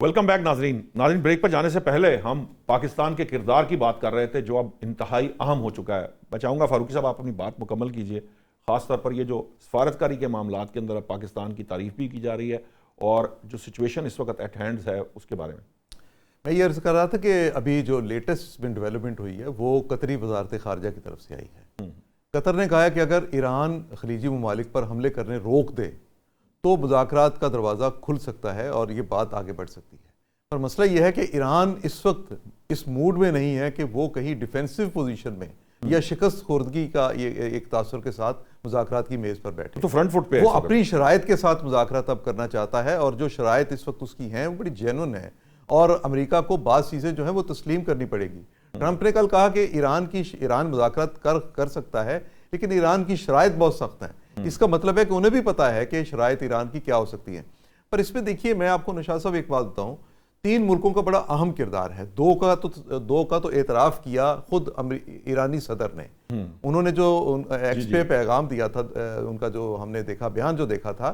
Welcome back नाजरीन। Break पर जाने से पहले हम पाकिस्तान के किरदार की बात कर रहे थे जो अब इंतहाई अहम हो चुका है। मैं चाहूँगा फारूकी साहब आप अपनी बात मुकम्मल कीजिए, ख़ासतौर पर ये जो सफारतकारी के मामलात के अंदर अब पाकिस्तान की तारीफ भी की जा रही है और जो सिचुएशन इस वक्त एट हैंड है उसके बारे में। मैं ये अर्ज़ कर रहा था कि अभी जो लेटेस्ट डेवलपमेंट हुई है वो कतरी वजारत ख़ारजा की तरफ से आई है। कतर ने कहा है कि अगर ईरान खलीजी ममालिक पर हमले करने रोक दे तो मुज़ाकरात का दरवाज़ा खुल सकता है और ये बात आगे बढ़ सकती है। पर मसला यह है कि ईरान इस वक्त इस मूड में नहीं है कि वो कहीं डिफेंसिव पोजीशन में या शिकस्त खुर्दगी का ये एक तासुर के साथ मुज़ाकरात की मेज़ पर बैठे। तो फ्रंट फुट पे वो अपनी शराइत के साथ मुज़ाकरात अब करना चाहता है और जो शराइत इस वक्त उसकी हैं वो बड़ी जेन्युइन है और अमेरिका को बाज़ चीज़ें जो है वो तस्लीम करनी पड़ेगी। ट्रंप ने कल कहा कि ईरान मुज़ाकरात कर सकता है लेकिन ईरान की शराइत बहुत सख्त है। इसका मतलब है कि उन्हें भी पता है कि शराइत ईरान की क्या हो सकती है। पर इसमें देखिए, मैं आपको निशात साहब एक बात बताऊं, 3 मुल्कों का बड़ा अहम किरदार है। दो का तो एतराफ़ किया खुद ईरानी सदर ने। उन्होंने जो एक्स पे पैगाम दिया था, उनका जो हमने देखा बयान जो देखा था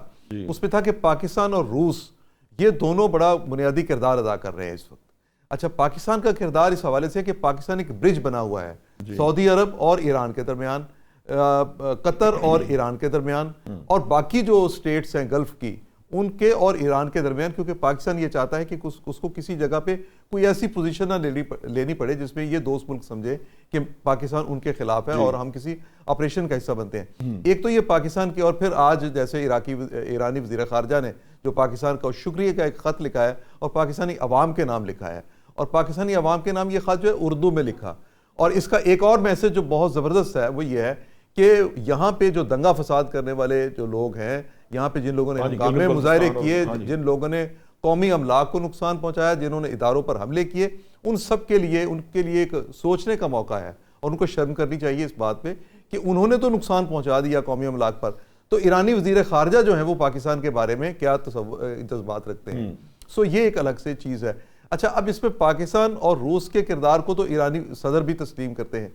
उसमें था कि पाकिस्तान और रूस ये दोनों बड़ा बुनियादी किरदार अदा कर रहे हैं इस वक्त। अच्छा, पाकिस्तान का किरदार इस हवाले से कि पाकिस्तान एक ब्रिज बना हुआ है सऊदी अरब और ईरान के दरमियान, कतर और ईरान के दरमियान और बाकी जो स्टेट्स हैं गल्फ की उनके और ईरान के दरमियान, क्योंकि पाकिस्तान ये चाहता है कि उसको किसी जगह पे कोई ऐसी पोजीशन ना लेनी पड़े जिसमें ये दोस्त मुल्क समझे कि पाकिस्तान उनके खिलाफ है और हम किसी ऑपरेशन का हिस्सा बनते हैं। एक तो ये पाकिस्तान की, और फिर आज जैसे ईरानी वज़ीर ख़ारजा ने जो पाकिस्तान का शुक्रिया का एक ख़त लिखा है और पाकिस्तानी अवाम के नाम लिखा है, और पाकिस्तानी अवाम के नाम ये ख़त जो है उर्दू में लिखा। और इसका एक और मैसेज जो बहुत ज़बरदस्त है वो ये है कि यहाँ पे जो दंगा फसाद करने वाले जो लोग हैं, यहाँ पे जिन लोगों ने हंगामे मुजाहरे किए, जिन लोगों ने कौमी अमलाक को नुकसान पहुंचाया, जिन्होंने इदारों पर हमले किए, उन सब के लिए उनके लिए एक सोचने का मौका है और उनको शर्म करनी चाहिए इस बात पे कि उन्होंने तो नुकसान पहुंचा दिया कौमी अमलाक पर। तो ईरानी वज़ीर ख़ारजा जो है वो पाकिस्तान के बारे में क्या जज्बात रखते हैं। सो ये एक अलग से चीज़ है। अच्छा, अब इसमें पाकिस्तान और रूस के किरदार को तो ईरानी सदर भी तस्लीम करते हैं।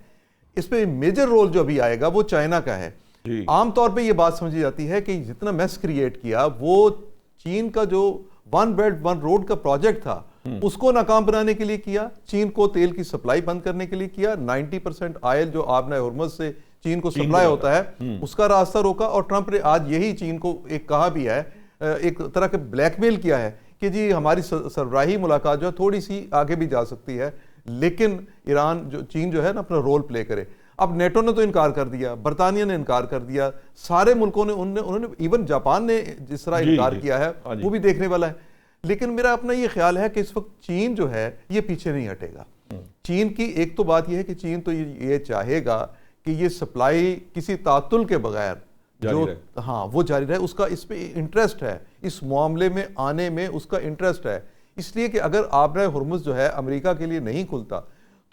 इसमें मेजर रोल जो अभी आएगा वो चाइना का है। आमतौर पे ये बात समझी जाती है कि जितना मैस क्रिएट किया वो चीन का जो वन बेल्ट वन रोड का प्रोजेक्ट था उसको नाकाम बनाने के लिए किया, चीन को तेल की सप्लाई बंद करने के लिए किया। 90% ऑयल जो आबना हुर्मुज़ से चीन को सप्लाई होता है उसका रास्ता रोका। और ट्रंप ने आज यही चीन को एक कहा भी है, एक तरह के ब्लैकमेल किया है कि जी हमारी सरबराही मुलाकात जो है थोड़ी सी आगे भी जा सकती है, लेकिन चीन जो है ना अपना रोल प्ले करे। अब नेटो ने तो इनकार कर दिया, बरतानिया ने इनकार कर दिया, सारे मुल्कों ने उन्होंने इवन जापान ने जिस तरह इनकार किया है वो भी देखने वाला है। लेकिन मेरा अपना ये ख्याल है कि इस वक्त चीन जो है ये पीछे नहीं हटेगा। चीन की एक तो बात यह है कि चीन तो ये चाहेगा कि ये सप्लाई किसी तातुल के बगैर जो वो जारी रहे। उसका इस पे इंटरेस्ट है, इस मामले में आने में उसका इंटरेस्ट है। इसलिए कि अगर आबना हुर्मुज़ जो है अमेरिका के लिए नहीं खुलता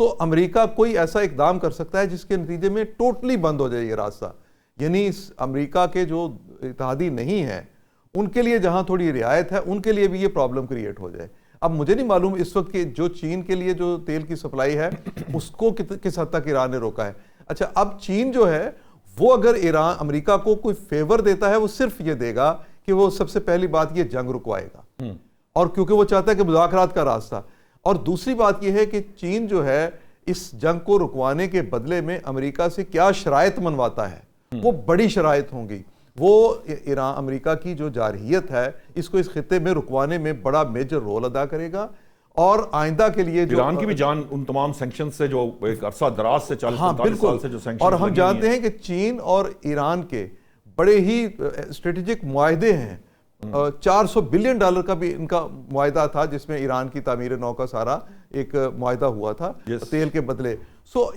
तो अमेरिका कोई ऐसा इकदाम कर सकता है जिसके नतीजे में टोटली बंद हो जाए ये रास्ता। यानी इस अमेरिका के जो इत्तेहादी नहीं है उनके लिए जहां थोड़ी रियायत है उनके लिए भी ये प्रॉब्लम क्रिएट हो जाए। अब मुझे नहीं मालूम इस वक्त के जो चीन के लिए जो तेल की सप्लाई है उसको किस हद तक ईरान ने रोका है। अच्छा, अब चीन जो है वो अगर अमेरिका को कोई फेवर देता है वो सिर्फ ये देगा कि वो सबसे पहली बात ये जंग रुकवाएगा, और क्योंकि वो चाहता है कि मुज़ाकरात का रास्ता। और दूसरी बात यह है कि चीन जो है इस जंग को रुकवाने के बदले में अमेरिका से क्या शराइत मनवाता है, वो बड़ी शराइत होंगी। वो अमेरिका की जो जारहियत है इसको इस खित्ते में रुकवाने में बड़ा मेजर रोल अदा करेगा। और आइंदा के लिए जो ईरान की भी जान उन तमाम सैंक्शन से जो एक अरसा दराज से 40-45 साल से जो सैंक्शन, और हम जानते हैं कि चीन और ईरान के बड़े ही स्ट्रेटेजिक मुआहदे हैं। 400 बिलियन डॉलर का भी इनका मुआहदा था जिसमें ईरान की तामीर नौ का सारा एक मुआहदा हुआ था तेल के बदले। सो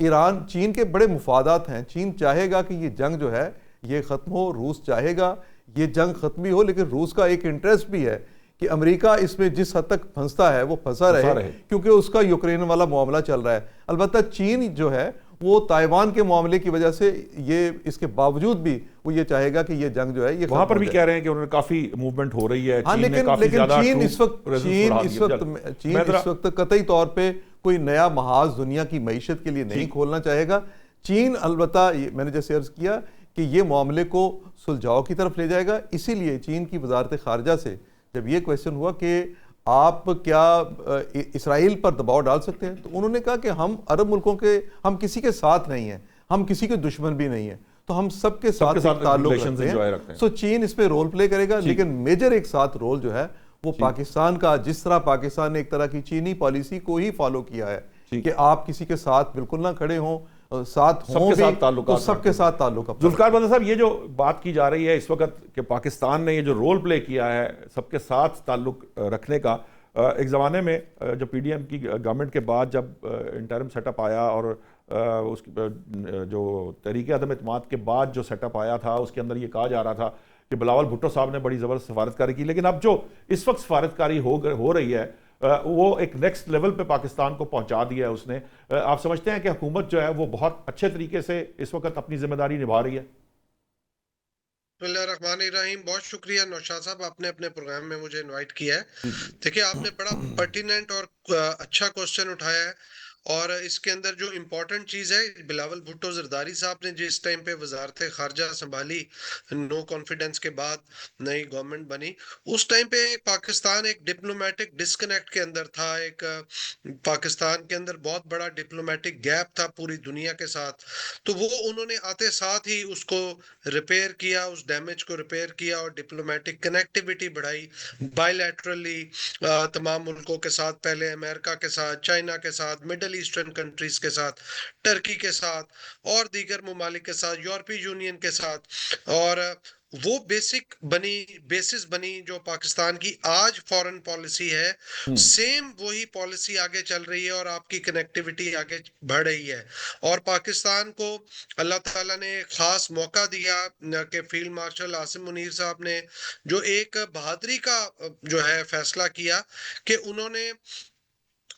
चीन के बड़े मुफादात हैं। चीन चाहेगा कि ये जंग जो है ये ख़त्म हो, रूस चाहेगा ये जंग ख़त्म ही हो, लेकिन रूस का एक इंटरेस्ट भी है कि अमेरिका इसमें जिस हद तक फंसता है वो फंसा रहे क्योंकि उसका यूक्रेन वाला मामला चल रहा है। अलबत्ता चीन जो है वो ताइवान के मामले की वजह से ये इसके बावजूद भी वो ये चाहेगा कि ये जंग जो है ये वहां पर भी कह रहे हैं कि उन्होंने काफी मूवमेंट हो रही है। हाँ, लेकिन चीन इस वक्त कतई तौर पे कोई नया महाज दुनिया की मईशत के लिए नहीं खोलना चाहेगा। चीन अलबत्ता मैंने जैसे अर्ज किया कि ये मामले को सुलझाव की तरफ ले जाएगा। इसीलिए चीन की वजारत खारजा से जब ये क्वेश्चन हुआ कि आप क्या इसराइल पर दबाव डाल सकते हैं? तो उन्होंने कहा कि हम अरब मुल्कों के, हम किसी के साथ नहीं हैं, हम किसी के दुश्मन भी नहीं हैं, तो हम सबके साथ एक ताल्लुक रखते हैं। सो चीन इस पे रोल प्ले करेगा, लेकिन मेजर एक साथ रोल जो है वो पाकिस्तान का, जिस तरह पाकिस्तान ने एक तरह की चीनी पॉलिसी को ही फॉलो किया है कि आप किसी के साथ बिल्कुल ना खड़े हों, साथ हों भी तो सबके साथ ताल्लुक। जुल्फिकार बंदा साहब, ये जो बात की जा रही है इस वक्त कि पाकिस्तान ने ये जो रोल प्ले किया है सबके साथ ताल्लुक रखने का, एक ज़माने में जब पीडीएम की गवर्नमेंट के बाद जब इंटरिम सेटअप आया और उसकी जो तहरीक अदम एतमाद के बाद जो सेटअप आया था उसके अंदर ये कहा जा रहा था कि बिलावल भुट्टो साहब ने बड़ी ज़बरदस्त सफारतकारी की, लेकिन अब जो इस वक्त सफारतकारी हो रही है वो एक नेक्स्ट लेवल पे पाकिस्तान को पहुंचा दिया है उसने। आप समझते हैं कि हुकूमत जो है वो बहुत अच्छे तरीके से इस वक्त अपनी जिम्मेदारी निभा रही है? बिस्मिल्लाहिर्रहमानिर्रहीम। बहुत शुक्रिया नौशाद साहब, आपने अपने प्रोग्राम में मुझे इनवाइट किया है। जी जी। देखिए, आपने बड़ा पर्टिनेंट और अच्छा क्वेश्चन उठाया है, और इसके अंदर जो इम्पोर्टेंट चीज़ है, बिलावल भुट्टो जरदारी साहब ने जिस टाइम पे वजारत खारजा संभाली, नो कॉन्फिडेंस के बाद नई गवर्नमेंट बनी, उस टाइम पे पाकिस्तान एक डिप्लोमेटिक डिस्कनेक्ट के अंदर था। एक पाकिस्तान के अंदर बहुत बड़ा डिप्लोमेटिक गैप था पूरी दुनिया के साथ। तो वो उन्होंने आते साथ ही उसको रिपेयर किया, उस डैमेज को रिपेयर किया और डिप्लोमेटिक कनेक्टिविटी बढ़ाई बायलैटरली तमाम मुल्कों के साथ, पहले अमेरिका के साथ, चाइना के साथ, मिडल ईस्टर्न कंट्रीज के साथ, टर्की के साथ और दीगर ममालिक के साथ, यूरोपीय यूनियन के साथ। और वो बेसिस बनी जो पाकिस्तान की आज फॉरेन पॉलिसी है, सेम वही पॉलिसी आगे चल रही है और आपकी कनेक्टिविटी आगे बढ़ रही है। और पाकिस्तान को अल्लाह ताला ने खास मौका दिया कि फील्ड मार्शल आसिम मुनीर साहब ने जो एक बहादुरी का जो है फैसला किया कि उन्होंने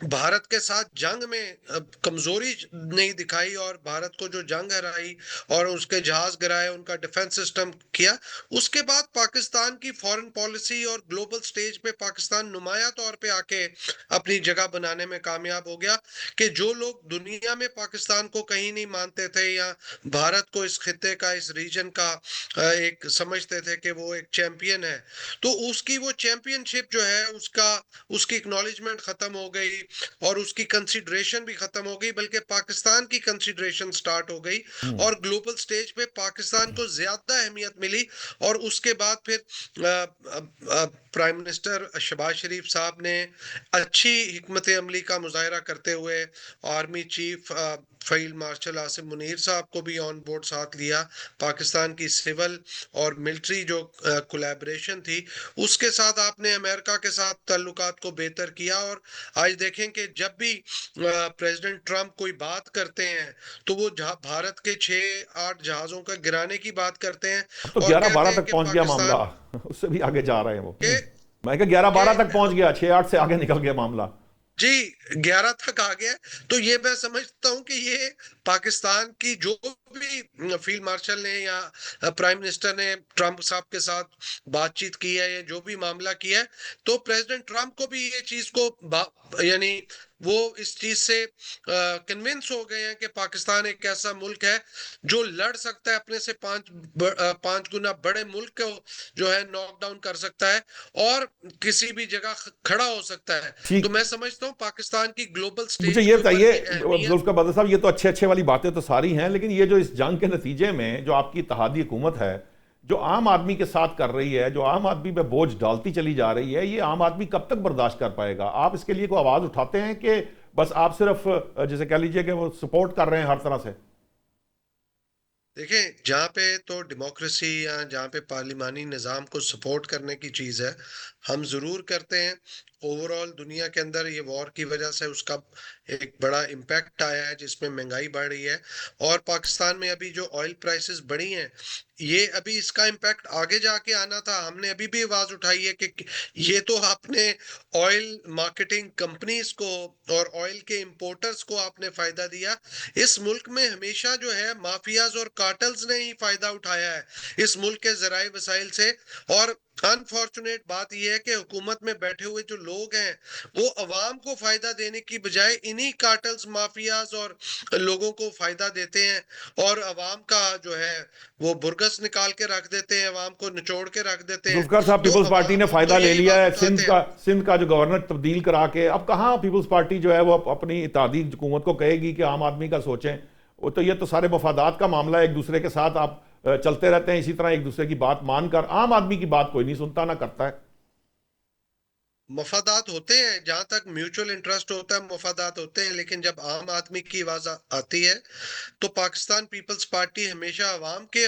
भारत के साथ जंग में कमजोरी नहीं दिखाई और भारत को जो जंग हराई और उसके जहाज गिराए, उनका डिफेंस सिस्टम किया। उसके बाद पाकिस्तान की फॉरेन पॉलिसी और ग्लोबल स्टेज पे पाकिस्तान नुमाया तौर पे आके अपनी जगह बनाने में कामयाब हो गया कि जो लोग दुनिया में पाकिस्तान को कहीं नहीं मानते थे या भारत को इस खित्ते का, इस रीजन का एक समझते थे कि वो एक चैंपियन है, तो उसकी वो चैंपियनशिप जो है उसका उसकी एक्नॉलेजमेंट खत्म हो गई और उसकी कंसिडरेशन भी खत्म हो गई, बल्कि पाकिस्तान की कंसिडरेशन स्टार्ट हो गई और ग्लोबल स्टेज पे पाकिस्तान को ज्यादा अहमियत मिली। और उसके बाद फिर प्राइम मिनिस्टर शहबाज शरीफ साहब ने अच्छी हिकमत अमली का मुजाहरा करते हुए army chief field marshal Asim Munir साहब को भी ऑन बोर्ड साथ लिया। पाकिस्तान की सिविल और मिलिट्री जो कोलैबोरेशन थी, उसके साथ आपने अमेरिका के साथ ताल्लुकात को बेहतर किया। और आज देखें कि जब भी प्रेसिडेंट ट्रंप कोई बात करते हैं तो वो भारत के 6-8 जहाजों का गिराने की बात करते हैं अब तो और 11-12 कहते हैं तक कि पहुंच गया मामला। पाकिस्तान उससे भी आगे जा रहे हैं वो। के, मैं कहा 11-12 तक पहुंच के गया, 6-8 से आगे निकल गया मामला। जी 11 तक आ गया। तो ये मैं समझता हूं कि ये पाकिस्तान की जो भी फील्ड मार्शल ने या प्राइम मिनिस्टर ने ट्रंप साहब के साथ बातचीत की है या जो भी मामला किया है, तो प्रेसिडेंट ट्रंप को भी ये चीज को यानी वो इस चीज से कन्विंस हो गए हैं कि पाकिस्तान एक ऐसा मुल्क है जो लड़ सकता है, अपने से 5 गुना बड़े मुल्क को जो है नॉक डाउन कर सकता है और किसी भी जगह खड़ा हो सकता है। तो ठीक। मैं समझता हूँ पाकिस्तान की ग्लोबल मुझे स्टेज ये के ऊपर बताइए की अहमियत। जुल्फिकार बदर साहब, ये तो अच्छे अच्छे वाली बातें तो सारी हैं, लेकिन ये जो इस जंग के नतीजे में जो आपकी इत्तेहादी हुकूमत है जो आम आदमी के साथ कर रही है, जो आम आदमी पे बोझ डालती चली जा रही है, ये आम आदमी कब तक बर्दाश्त कर पाएगा? आप इसके लिए कोई आवाज उठाते हैं कि बस आप सिर्फ जैसे कह लीजिए कि वो सपोर्ट कर रहे हैं हर तरह से? देखें, जहाँ पे तो डेमोक्रेसी या जहाँ पे पार्लिमानी निज़ाम को सपोर्ट करने की चीज़ है, हम ज़रूर करते हैं। ओवरऑल दुनिया के अंदर ये वॉर की वजह से उसका एक बड़ा इम्पैक्ट आया है जिसमें महंगाई बढ़ रही है और पाकिस्तान में अभी जो ऑयल प्राइसेस बढ़ी हैं, ये अभी इसका इम्पैक्ट आगे जाके आना था। हमने अभी भी आवाज उठाई है कि ये तो आपने ऑयल मार्केटिंग कंपनीज को और ऑयल के इंपोर्टर्स को आपने फायदा दिया। इस मुल्क में हमेशा जो है माफियाज और कार्टल्स ने ही फायदा उठाया है इस मुल्क के जराए वसाइल से। और अनफॉर्चुनेट बात यह है कि हुकूमत में बैठे हुए जो लोग हैं वो अवाम को फायदा देने की बजाय इन्हीं कार्टल्स माफियाज और लोगों को फायदा देते हैं और अवाम का जो है वो बुरगस निकाल के रख देते हैं, अवाम को निचोड़ के रख देते हैं। जुल्फकार साहब, तो पीपल्स पार्टी ने अवाम तो फायदा ले यही लिया बात है, उठाते हैं। सिंध का जो गवर्नर तब्दील करा के, अब कहाँ पीपल्स पार्टी जो है वो अपनी इत्तेहादी हुकूमत को कहेगी कि आम आदमी का सोचें। वो तो ये तो सारे मफादात का मामला है, एक दूसरे के साथ आप चलते रहते हैं इसी तरह एक दूसरे की बात मानकर। आम आदमी की बात कोई नहीं सुनता ना करता है। मफादात होते हैं, जहां तक म्यूचुअल इंटरेस्ट होता है मफादात होते हैं, लेकिन जब आम आदमी की आवाज आती है तो पाकिस्तान पीपल्स पार्टी हमेशा अवाम के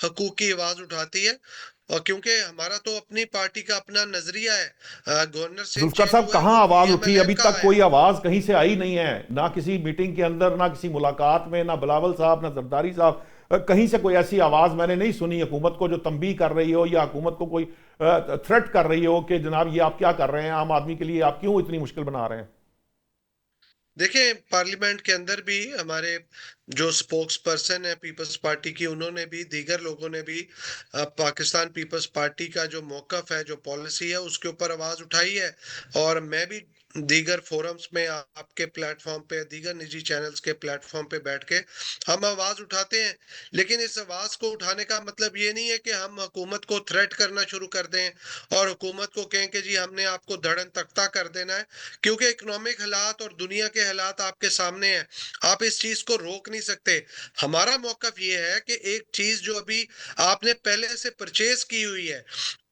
हकूक की आवाज उठाती है। और क्योंकि हमारा तो अपनी पार्टी का अपना नजरिया है, गवर्नर सिंह जुल्फकार चेंज साहब, हुआ है कहाँ वो आवाज उठी? पीएमएलएन अभी का तक है। कोई आवाज कहीं से आई नहीं है, ना किसी मीटिंग के अंदर, ना किसी मुलाकात में, ना बिलावल साहब, ना जरदारी साहब, कहीं से कोई ऐसी आवाज मैंने नहीं सुनी हुकूमत को जो तंबी कर रही हो या हुकूमत को कोई थ्रेट कर रही हो कि जनाब ये आप क्या कर रहे हैं, आम आदमी के लिए आप क्यों इतनी मुश्किल बना रहे हैं। देखिए, पार्लियामेंट के अंदर भी हमारे जो स्पोक्स पर्सन है पीपल्स पार्टी की, उन्होंने भी, दीगर लोगों ने भी पाकिस्तान पीपल्स पार्टी का जो मौकफ है, जो पॉलिसी है, उसके ऊपर आवाज उठाई है। और मैं भी दीगर फोरम्स में, आपके प्लेटफॉर्म पे, दीगर निजी चैनल्स के प्लेटफॉर्म पे बैठ के हम आवाज उठाते हैं। लेकिन इस आवाज को उठाने का मतलब ये नहीं है कि हम हुकूमत को थ्रेट करना शुरू कर दें और हुकूमत को कहें कि जी हमने आपको धड़न तख्ता कर देना है, क्योंकि इकोनॉमिक हालात और दुनिया के हालात आपके सामने हैं। आप इस चीज को रोक नहीं सकते। हमारा मौकफ ये है कि एक चीज जो अभी आपने पहले से परचेज की हुई है,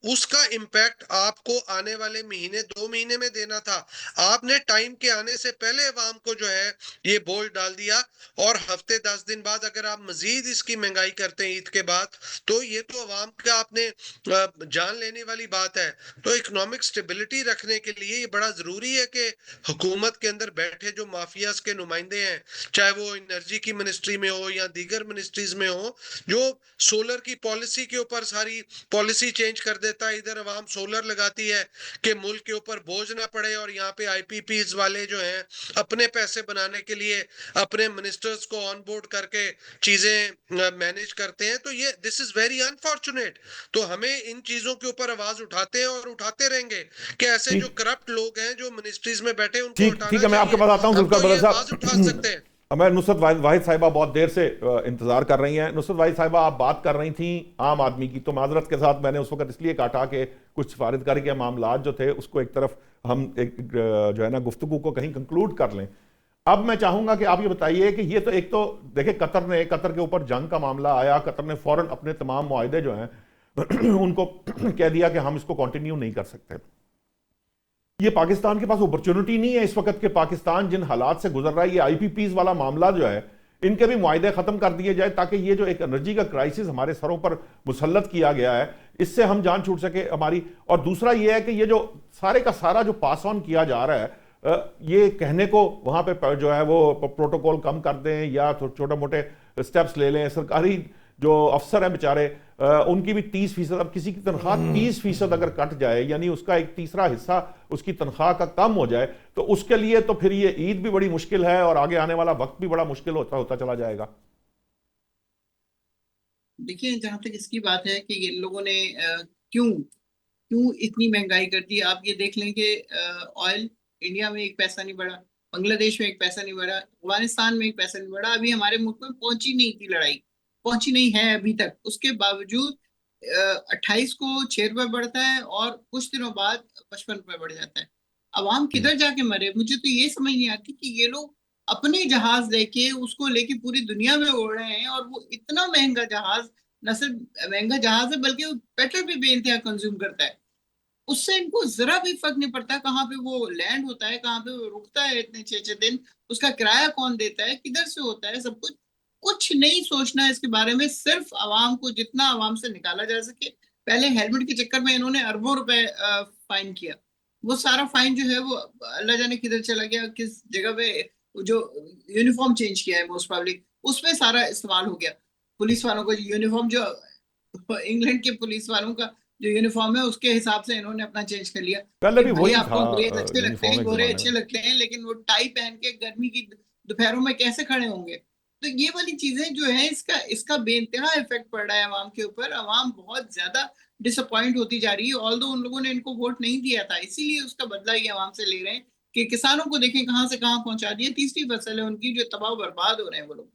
उसका इम्पैक्ट आपको आने वाले महीने 2 महीने में देना था। आपने टाइम के आने से पहले अवाम को जो है ये बोल डाल दिया, और हफ्ते 10 दिन बाद अगर आप मजीद इसकी महंगाई करते हैं ईद के बाद, तो ये तो अवाम का आपने जान लेने वाली बात है। तो इकोनॉमिक स्टेबिलिटी रखने के लिए ये बड़ा जरूरी है कि हुकूमत के अंदर बैठे जो माफियाज के नुमाइंदे हैं, चाहे वो एनर्जी की मिनिस्ट्री में हो या दीगर मिनिस्ट्रीज में हो, जो सोलर की पॉलिसी के ऊपर सारी पॉलिसी चेंज कर देता है। इधर अवाम सोलर लगाती है कि मुल्क के ऊपर बोझ ना पड़े, और यहाँ पे आईपीपीज वाले जो हैं अपने पैसे बनाने के लिए अपने मिनिस्टर्स को ऑन बोर्ड करके चीजें मैनेज करते हैं। तो ये दिस इज वेरी अनफॉर्चुनेट। तो हमें इन चीजों के ऊपर आवाज उठाते हैं और उठाते रहेंगे कि ऐसे जो ठीक करप्ट लोग हैं जो मिनिस्ट्रीज में बैठे हैं उनको ठीक हटाना ठीक है, मैं आपके चाहिए। पास आता हूं हम जुल्फकार तो ये बदर आवाज उठा सकते हैं। साहब। मैं नुसरत वाहिद साहिबा बहुत देर से इंतजार कर रही हैं। नुसरत वाहिद साहिबा, आप बात कर रही थी आम आदमी की, तो माजरत के साथ मैंने उस वक्त इसलिए काटा कि कुछ सिफारिशकारी के मामला जो थे उसको एक तरफ हम एक जो है ना गुफ्तगू को कहीं कंक्लूड कर लें। अब मैं चाहूंगा कि आप ये बताइए कि ये तो एक तो देखिए, कतर के ऊपर जंग का मामला आया, कतर ने फौरन अपने तमाम मुआहदे जो हैं उनको कह दिया कि हम इसको कंटिन्यू नहीं कर सकते। ये पाकिस्तान के पास अपॉर्चुनिटी नहीं है इस वक्त के, पाकिस्तान जिन हालात से गुजर रहा है, ये आईपीपीज वाला मामला जो है, इनके भी मुआहदे खत्म कर दिए जाए ताकि ये जो एक एनर्जी का क्राइसिस हमारे सरों पर मुसल्लत किया गया है, इससे हम जान छूट सके हमारी। और दूसरा ये है कि ये जो सारे का सारा जो पास ऑन किया जा रहा है, ये कहने को वहां पे जो है वो प्रोटोकॉल कम कर दें या छोटे मोटे स्टेप्स ले लें। सरकारी जो अफसर हैं बेचारे, उनकी भी 30%, अब किसी की तनख्वाह 30% अगर कट जाए, यानी उसका एक तीसरा हिस्सा उसकी तनख्वाह का कम हो जाए, तो उसके लिए तो फिर ये ईद भी बड़ी मुश्किल है और आगे आने वाला वक्त भी बड़ा मुश्किल होता होता चला जाएगा। देखिए, जहां तक इसकी बात है कि ये लोगों ने क्यों क्यों इतनी महंगाई कर दी, आप ये देख लें कि ऑयल इंडिया में एक पैसा नहीं बढ़ा, बांग्लादेश में एक पैसा नहीं बढ़ा, अफगानिस्तान में एक पैसा नहीं बढ़ा, अभी हमारे मुल्क में पहुंची नहीं थी लड़ाई, पहुंची नहीं है अभी तक। उसके बावजूद 28 को 6 रुपए बढ़ता है और कुछ दिनों बाद 55 रुपए बढ़ जाता है। अवाम किधर जाके मरे? मुझे तो ये समझ नहीं आती कि ये लोग अपने जहाज लेके उसको लेके पूरी दुनिया में उड़ रहे हैं, और वो इतना महंगा जहाज, न सिर्फ महंगा जहाज है बल्कि वो पेट्रोल भी बेइंतहा कंज्यूम करता है। उससे इनको जरा भी फर्क नहीं पड़ता कहाँ पे वो लैंड होता है, कहाँ पे वो रुकता है इतने 6-6 दिन, उसका किराया कौन देता है, किधर से होता है, सब कुछ कुछ नहीं सोचना है इसके बारे में। सिर्फ आवाम को जितना आवाम से निकाला जा सके, पहले हेलमेट के चक्कर में इन्होंने अरबों रुपए फाइन किया, वो सारा फाइन जो है वो अल्लाह जाने किधर चला गया, किस जगह पे। जो यूनिफॉर्म चेंज किया है मोस्ट प्रोबेबली उसमें सारा इस्तेमाल हो गया। पुलिस वालों को यूनिफॉर्म, जो इंग्लैंड के पुलिस वालों का जो यूनिफॉर्म है उसके हिसाब से इन्होंने अपना चेंज कर लिया पहले कि भी भाई वही था, आपको अंग्रेज अच्छे लगते यूनिफॉर्म हैं, एक गोरे जमाने अच्छे में। लगते हैं, लेकिन वो टाई पहन के गर्मी की दोपहरों में कैसे खड़े होंगे? तो ये वाली चीजें जो है इसका इसका बेइंतहा इफेक्ट पड़ रहा है अवाम के ऊपर। अवाम बहुत ज्यादा डिसअपॉइंट होती जा रही है। ऑल्दो उन लोगों ने इनको वोट नहीं दिया था, इसीलिए उसका बदला ये अवाम से ले रहे हैं कि किसानों को देखें कहाँ से कहाँ पहुंचा दिया। तीसरी फसल है उनकी जो तबाह बर्बाद हो रहे हैं वो लोग।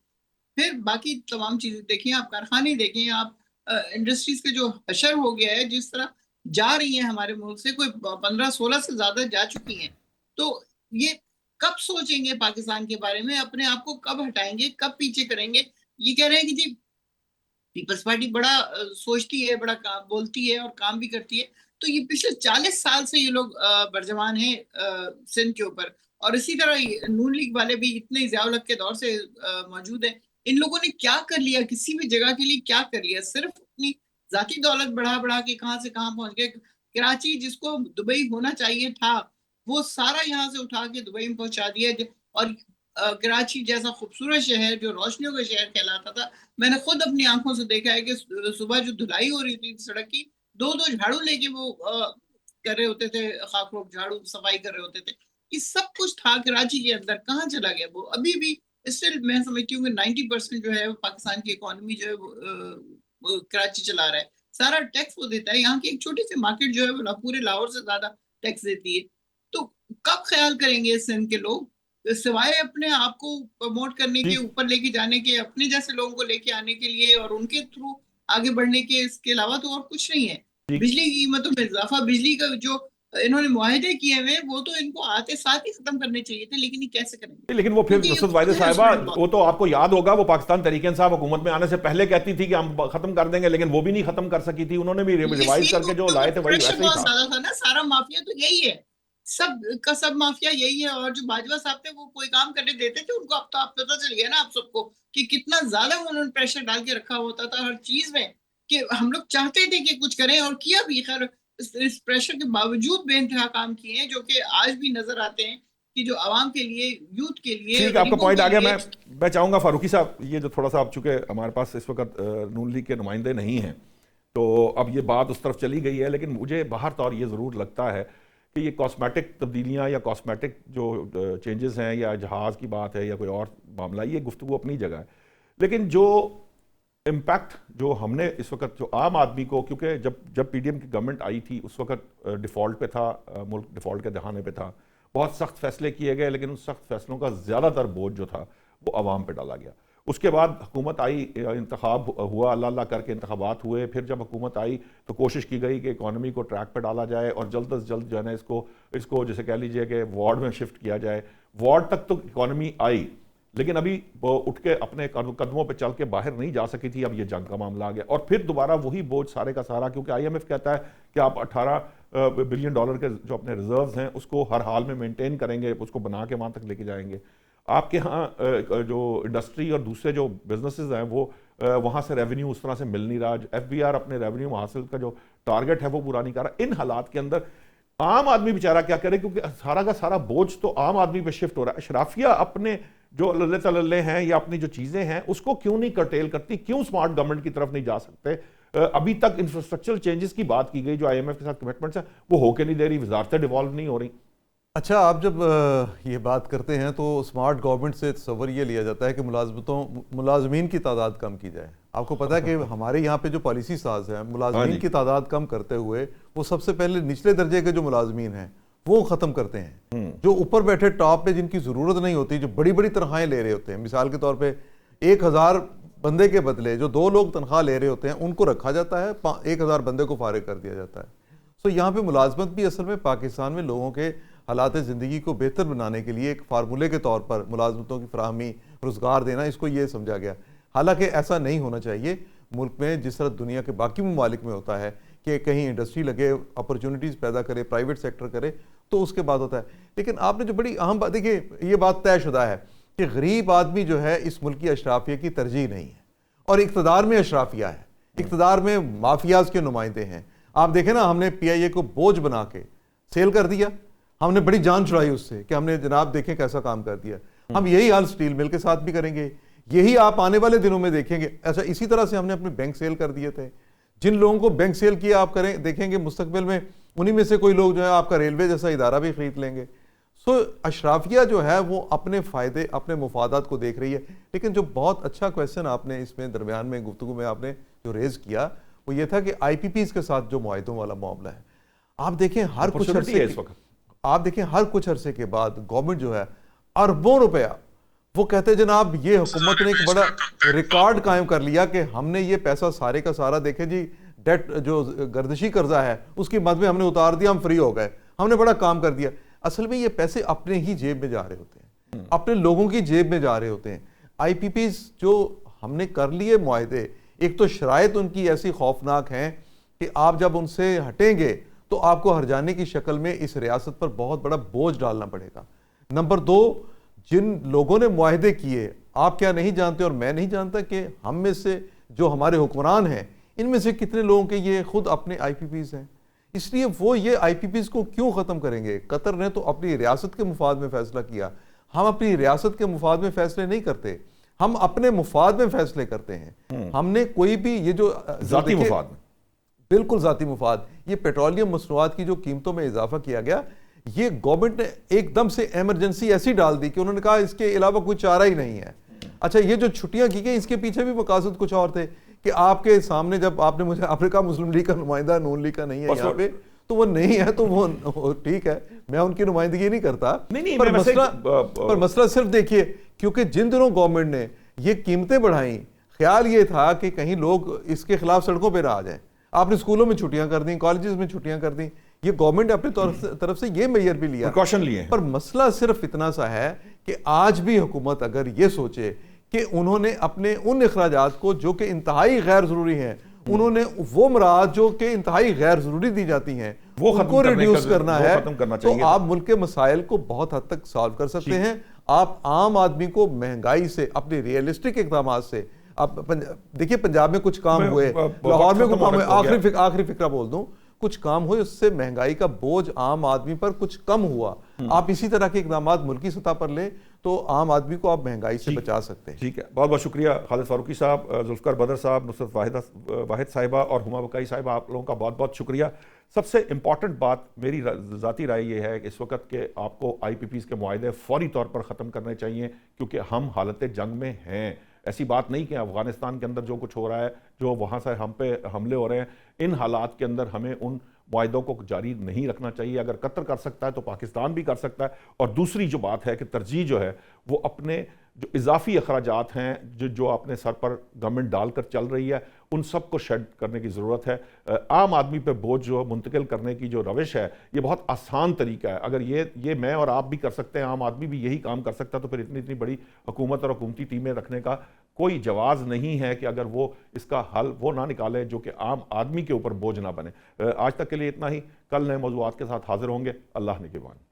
फिर बाकी तमाम चीजें देखें, आप कारखाने देखें, आप इंडस्ट्रीज के जो हशर हो गया है, जिस तरह जा रही है हमारे मुल्क से, कोई 15-16 से ज्यादा जा चुकी हैं। तो ये कब सोचेंगे पाकिस्तान के बारे में, अपने आप को कब हटाएंगे, कब पीछे करेंगे? ये कह रहे हैं कि जी पीपल्स पार्टी बड़ा सोचती है, बड़ा काम बोलती है और काम भी करती है। तो ये पिछले 40 साल से ये लोग बर्जमान हैं सिंध के ऊपर। और इसी तरह नून लीग वाले भी इतने ज़िया-उल-हक के दौर से मौजूद हैं। इन लोगों ने क्या कर लिया, किसी भी जगह के लिए क्या कर लिया? सिर्फ अपनी जाती दौलत बढ़ा बढ़ा के कहाँ से कहाँ पहुंच गए। कराची जिसको दुबई होना चाहिए था, वो सारा यहाँ से उठा के दुबई में पहुंचा दिया। और कराची जैसा खूबसूरत शहर जो रोशनियों का शहर कहलाता था, मैंने खुद अपनी आंखों से देखा है कि सुबह जो धुलाई हो रही थी सड़क की, 2-2 झाड़ू लेके वो कर रहे होते थे, खाकरोब झाड़ू सफाई कर रहे होते थे। ये सब कुछ था कराची के अंदर, कहाँ चला गया वो? अभी भी स्टिल मैं समझती हूँ कि 90% जो है वो पाकिस्तान की इकोनॉमी जो है वो कराची चला रहा है। सारा टैक्स वो देता है। यहाँ की एक छोटी सी मार्केट जो है वो पूरे लाहौर से ज्यादा टैक्स देती है। तो कब ख्याल करेंगे सिंध के लोग, सिवाय अपने आप को प्रमोट करने के, ठीक। ऊपर लेके जाने के, अपने जैसे लोगों को लेके आने के लिए और उनके थ्रू आगे बढ़ने के, इसके अलावा तो और कुछ नहीं है। ठीक। बिजली की कीमतों में इजाफा, बिजली का जो इन्होंने मुआहदे किए हुए वो तो इनको आते साथ ही खत्म करने चाहिए थे, लेकिन ये कैसे करेंगे? लेकिन वो फिर क्योंकि ये नुसरत वाहिद खुद है साहिबा, husband वो तो आपको याद होगा, वो पाकिस्तान तहरीक इंसाफ हुकूमत में आने से पहले कहती थी कि हम खत्म कर देंगे, लेकिन वो भी नहीं खत्म कर सकी थी। उन्होंने भी रिवाइज इसलिए करके जो तो लाए थे वही प्रेशर वैसे ही बहुत था। ज्यादा था ना। सारा माफिया तो यही है, सब का सब माफिया यही है। और जो बाजवा साहब थे वो कोई काम करने देते थे उनको? अब तो आप पता चल गया ना आप सबको कि कितना ज्यादा उन्होंने प्रेशर डाल के रखा होता था हर चीज में, कि हम लोग चाहते थे कि कुछ करें और किया भी। खैर इस प्रेशर के बावजूद बेइंतहा काम किए हैं, जो कि आज भी नजर आते हैं कि जो आवाम के लिए, यूथ के लिए, ठीक, आपका गरीबों पॉइंट के आ गया। लिए। मैं चाहूंगा फारूकी साहब, ये जो थोड़ा सा आप चूंकि हमारे पास इस वक्त नून लीग के नुमाइंदे नहीं हैं, तो अब ये बात उस तरफ चली गई है, लेकिन मुझे बाहर तौर ये ज़रूर लगता है कि ये कॉस्मेटिक तब्दीलियाँ या कॉस्मेटिक जो चेंजेस हैं, या जहाज़ की बात है या कोई और मामला, ये गुफ्तगू अपनी जगह है। लेकिन जो इम्पैक्ट जो हमने इस वक्त जो आम आदमी को, क्योंकि जब पीडीएम की गवर्नमेंट आई थी उस वक्त डिफ़ॉल्ट पे था, मुल्क डिफ़ॉल्ट के दहाने पे था, बहुत सख्त फैसले किए गए, लेकिन उन सख्त फैसलों का ज़्यादातर बोझ जो था वो आवाम पे डाला गया। उसके बाद हुकूमत आई, इंतखाब हुआ, अल्लाह अल्लाह करके इंतखाबात हुए। फिर जब हुकूमत आई तो कोशिश की गई कि इकॉनमी को ट्रैक पर डाला जाए और जल्द अज जल्द जो है ना इसको जैसे कह लीजिए कि वार्ड में शिफ्ट किया जाए। वार्ड तक तो इकॉनमी आई, लेकिन अभी वो उठ के अपने कदमों पे चल के बाहर नहीं जा सकी थी। अब ये जंग का मामला आ गया और फिर दोबारा वही बोझ सारे का सारा, क्योंकि आईएमएफ कहता है कि आप $18 बिलियन के जो अपने रिजर्व्स हैं उसको हर हाल में मेंटेन करेंगे, उसको बना के वहाँ तक लेके जाएंगे। आपके यहाँ जो इंडस्ट्री और दूसरे जो बिजनेसेस हैं वो वहाँ से रेवेन्यू उस तरह से मिल नहीं रहा। एफबीआर अपने रेवेन्यू हासिल का जो टारगेट है वो पूरा नहीं कर रहा। इन हालात के अंदर आम आदमी बेचारा क्या करे, क्योंकि सारा का सारा बोझ तो आम आदमी पे शिफ्ट हो रहा है। अशराफिया अपने जो लल्ले तल्ले हैं या अपनी जो चीज़ें हैं उसको क्यों नहीं कर्टेल करती, क्यों स्मार्ट गवर्नमेंट की तरफ नहीं जा सकते? अभी तक इंफ्रास्ट्रक्चरल चेंजेस की बात की गई, जो आईएमएफ के साथ कमिटमेंट्स हैं वो होके नहीं दे रही, वजारतें डिवॉल्व नहीं हो रही। अच्छा, आप जब ये बात करते हैं तो स्मार्ट गवर्नमेंट से तस्वर ये लिया जाता है कि मुलाजमीन की तादाद कम की जाए। आपको पता है कि हमारे यहाँ पे जो पॉलिसी साज है मुलाजमीन की तादाद कम करते हुए वो सबसे पहले निचले दर्जे के जो मुलाजमीन हैं वो ख़त्म करते हैं। जो ऊपर बैठे टॉप पे जिनकी ज़रूरत नहीं होती, जो बड़ी बड़ी तनख्वाहें ले रहे होते हैं, मिसाल के तौर पे 1000 बंदे के बदले जो 2 लोग तनख्वाह ले रहे होते हैं उनको रखा जाता है, 1000 बंदे को फारिग कर दिया जाता है। सो यहाँ पे मुलाजमत भी असल में पाकिस्तान में लोगों के हालात ज़िंदगी को बेहतर बनाने के लिए एक फार्मूले के तौर पर मुलाजमतों की फराहमी, रोज़गार देना, इसको ये समझा गया। हालांकि ऐसा नहीं होना चाहिए। मुल्क में जिस तरह दुनिया के बाकी ममालिक में होता है कि कहीं इंडस्ट्री लगे, अपॉर्चुनिटीज़ पैदा करे, प्राइवेट सेक्टर करे, तो उसके बाद होता है। लेकिन आपने जो बड़ी अहम बात, देखिए ये बात तयशुदा है कि गरीब आदमी जो है इस मुल्क की अशराफिया की तरजीह नहीं है, और इक़्तिदार में अशराफिया है, इक़्तिदार में माफियाज के नुमाइंदे हैं। आप देखें ना, हमने PIA को बोझ बना के सेल कर दिया, हमने बड़ी जान छुड़ाई उससे कि हमने जनाब देखें कैसा काम कर दिया। हम यही हाल स्टील मिल के साथ भी करेंगे, यही आप आने वाले दिनों में देखेंगे। ऐसा इसी तरह से हमने अपने बैंक सेल कर दिए थे। जिन लोगों को बैंक सेल किया आप करें देखेंगे मुस्तकबिल में उन्हीं में से कोई लोग जो है आपका रेलवे जैसा इदारा भी खरीद लेंगे। तो अशराफिया जो है वो अपने फ़ायदे, अपने मुफादात को देख रही है। लेकिन जो बहुत अच्छा क्वेश्चन आपने इसमें दरमियान में गुफ्तगू में आपने जो रेज़ किया वो ये था कि IPPs के साथ जो मुआहिदों वाला मामला है, आप देखें हर कुछ Opportunity है इस वक्त। आप देखें हर कुछ अरसे के बाद गवर्नमेंट जो है अरबों रुपया, वो कहते हैं जनाब ये हुकूमत ने एक बड़ा रिकॉर्ड कायम कर लिया कि हमने ये पैसा सारे का सारा, देखें जी डेट जो गर्दिशी कर्जा है उसकी मद में हमने उतार दिया, हम फ्री हो गए, हमने बड़ा काम कर दिया। असल में ये पैसे अपने ही जेब में जा रहे होते हैं, अपने लोगों की जेब में जा रहे होते हैं। IPPs जो हमने कर लिए मुआहदे, एक तो शराइत उनकी ऐसी खौफनाक हैं कि आप जब उनसे हटेंगे तो आपको हरजाने की शक्ल में इस रियासत पर बहुत बड़ा बोझ डालना पड़ेगा। नंबर 2, जिन लोगों ने मुआहदे किए, आप क्या नहीं जानते और मैं नहीं जानता कि हम में से जो हमारे हुक्मरान हैं इनमें से कितने लोगों के ये खुद अपने IPPs हैं। इसलिए वो ये IPPs को क्यों ख़त्म करेंगे? कतर ने तो अपनी रियासत के मुफाद में फ़ैसला किया, हम अपनी रियासत के मुफाद में फ़ैसले नहीं करते, हम अपने मुफाद में फ़ैसले करते हैं। हमने कोई भी ये जो ज़ाती मुफाद में, बिल्कुल ज़ाती मुफाद, ये पेट्रोलियम मसनूआत की जो कीमतों में इजाफा किया गया, ये गवर्नमेंट ने एकदम से एमरजेंसी ऐसी डाल दी कि उन्होंने कहा इसके अलावा कोई चारा ही नहीं है। अच्छा, ये जो छुट्टियां की गई इसके पीछे भी मकासद कुछ और थे कि आपके सामने जब आपने मुझे आपने कहा मुस्लिम लीग का नुमाइंदा नून लीग का नहीं है यहाँ पे, तो वो नहीं है तो वो ठीक है, मैं उनकी नुमाइंदगी नहीं करता। पर मसला सिर्फ देखिए, क्योंकि जिन दिनों गवर्नमेंट ने ये कीमतें बढ़ाई, ख्याल ये था कि कहीं लोग इसके खिलाफ सड़कों पर आ जाए। आपने स्कूलों में छुट्टियां कर दी, कॉलेजेस में छुट्टियां कर दी, ये गवर्नमेंट अपनी तरफ से ये मेजर भी लिया, प्रिकॉशन लिए। पर मसला सिर्फ इतना सा है कि आज भी हुकूमत अगर ये सोचे कि उन्होंने अपने उन अखराजात को जो कि इंतहाई गैर जरूरी हैं, उन्होंने वो मराद जो कि इंतहाई गैर जरूरी दी जाती हैं वो उनको रिड्यूस करना है, तो आप मुल्क के मसाइल को बहुत हद तक सॉल्व कर सकते हैं। आप आम आदमी को महंगाई से, अपने रियलिस्टिक इकदाम से, आप देखिए पंजाब में कुछ काम हुए, लाहौर में कुछ काम हुए, आखिरी फिक्रा बोल दूं, कुछ काम हुए, उससे महंगाई का बोझ आम आदमी पर कुछ कम हुआ। आप इसी तरह के इकदाम मुल्की सतह पर लें तो आम आदमी को आप महंगाई से बचा सकते हैं। ठीक है, बहुत बहुत शुक्रिया खालिद फारूकी साहब, जुल्फिकार बदर साहब, नुसरत वाहिद साहिबा और हुमा बकाई साहिबा, आप लोगों का बहुत बहुत शुक्रिया। सबसे इंपॉर्टेंट बात मेरी ज़ाती राय ये है कि इस वक्त के आपको IPPs के मुआहदे फौरी तौर पर ख़त्म करने चाहिए, क्योंकि हम हालत जंग में हैं। ऐसी बात नहीं कि अफगानिस्तान के अंदर जो कुछ हो रहा है, जो वहाँ से हम पे हमले हो रहे हैं, इन हालात के अंदर हमें उन मुआहदों को जारी नहीं रखना चाहिए। अगर कतर कर सकता है तो पाकिस्तान भी कर सकता है। और दूसरी जो बात है कि तरजीह जो है वो अपने जो इजाफी अखराजात हैं जो अपने सर पर गवर्नमेंट डालकर चल रही है, उन सब को शेड करने की ज़रूरत है। आम आदमी पे बोझ जो मुंतकिल करने की जो रविश है, ये बहुत आसान तरीका है। अगर ये मैं और आप भी कर सकते हैं, आम आदमी भी यही काम कर सकता है, तो फिर इतनी बड़ी हुकूमत और हुकूमती टीमें रखने का कोई जवाज़ नहीं है कि अगर वो इसका हल वो ना निकाले जो कि आम आदमी के ऊपर बोझ ना बने। आज तक के लिए इतना ही, कल नए मौज़ूआत के साथ हाजिर होंगे। अल्लाह निगहबान।